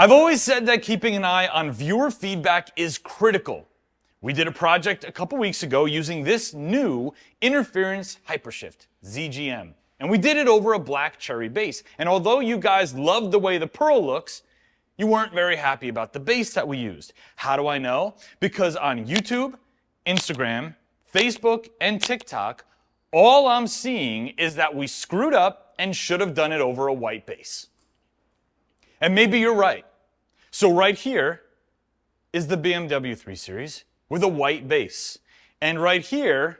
I've always said that keeping an eye on viewer feedback is critical. We did a project a couple weeks ago using this new interference HyperShift, ZGM. And we did it over a black cherry base. And although you guys loved the way the pearl looks, you weren't very happy about the base that we used. How do I know? Because on YouTube, Instagram, Facebook, and TikTok, all I'm seeing is that we screwed up and should have done it over a white base. And maybe you're right. So right here is the BMW 3 Series with a white base. And right here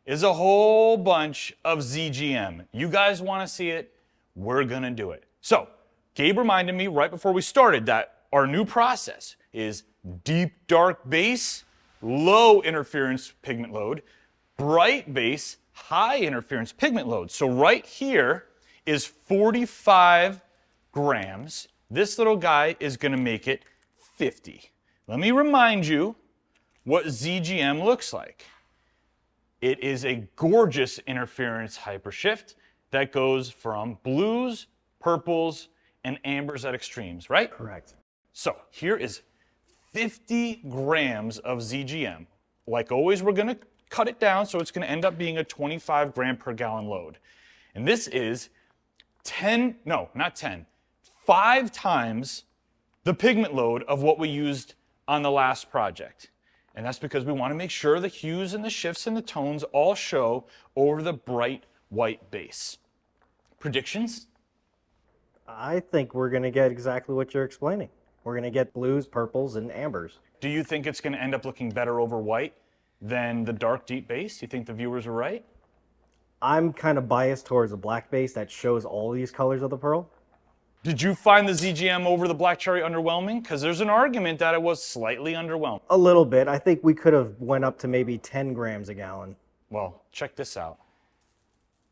is a whole bunch of ZGM. You guys want to see it? We're going to do it. So Gabe reminded me right before we started that our new process is deep dark base, low interference pigment load, bright base, high interference pigment load. So right here is 45 grams. This little guy is going to make it 50. Let me remind you what ZGM looks like. It is a gorgeous interference HyperShift that goes from blues, purples, and ambers at extremes, right? Correct. So here is 50 grams of ZGM. Like always, we're going to cut it down, so it's going to end up being a 25 gram per gallon load. And this is 5 times the pigment load of what we used on the last project. And that's because we want to make sure the hues and the shifts and the tones all show over the bright white base. Predictions? I think we're going to get exactly what you're explaining. We're going to get blues, purples, and ambers. Do you think it's going to end up looking better over white than the dark deep base? Do you think the viewers are right? I'm kind of biased towards a black base that shows all these colors of the pearl. Did you find the ZGM over the black cherry underwhelming? Because there's an argument that it was slightly underwhelming. A little bit. I think we could have went up to maybe 10 grams a gallon. Well, check this out.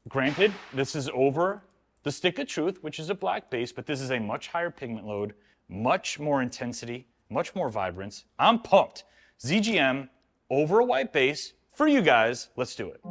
Granted, this is over the Stick of Truth, which is a black base, but this is a much higher pigment load, much more intensity, much more vibrance. I'm pumped. ZGM over a white base for you guys. Let's do it.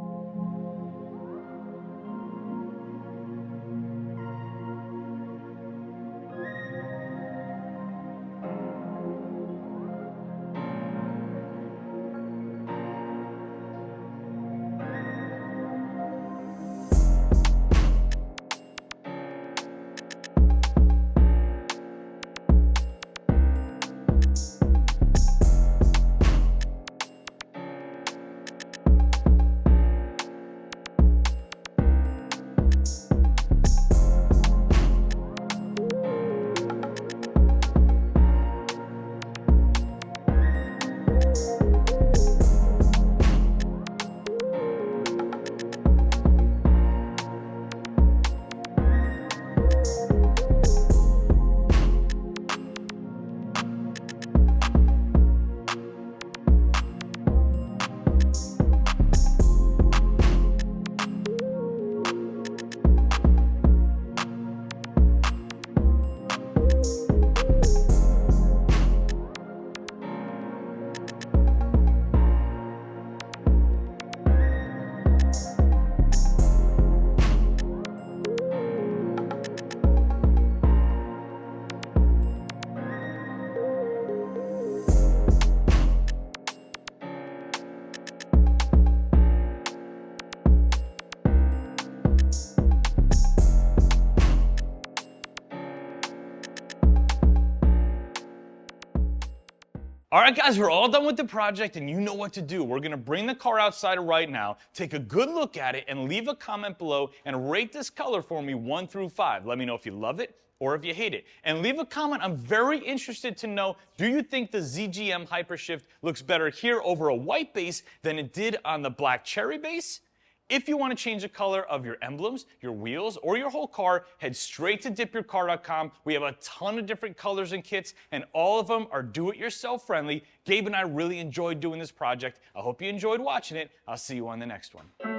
All right, guys, we're all done with the project and you know what to do. We're gonna bring the car outside right now, take a good look at it, and leave a comment below and rate this color for me 1 through 5. Let me know if you love it or if you hate it. And leave a comment. I'm very interested to know, do you think the ZGM HyperShift looks better here over a white base than it did on the black cherry base? If you want to change the color of your emblems, your wheels, or your whole car, head straight to DipYourCar.com. We have a ton of different colors and kits, and all of them are do-it-yourself friendly. Gabe and I really enjoyed doing this project. I hope you enjoyed watching it. I'll see you on the next one.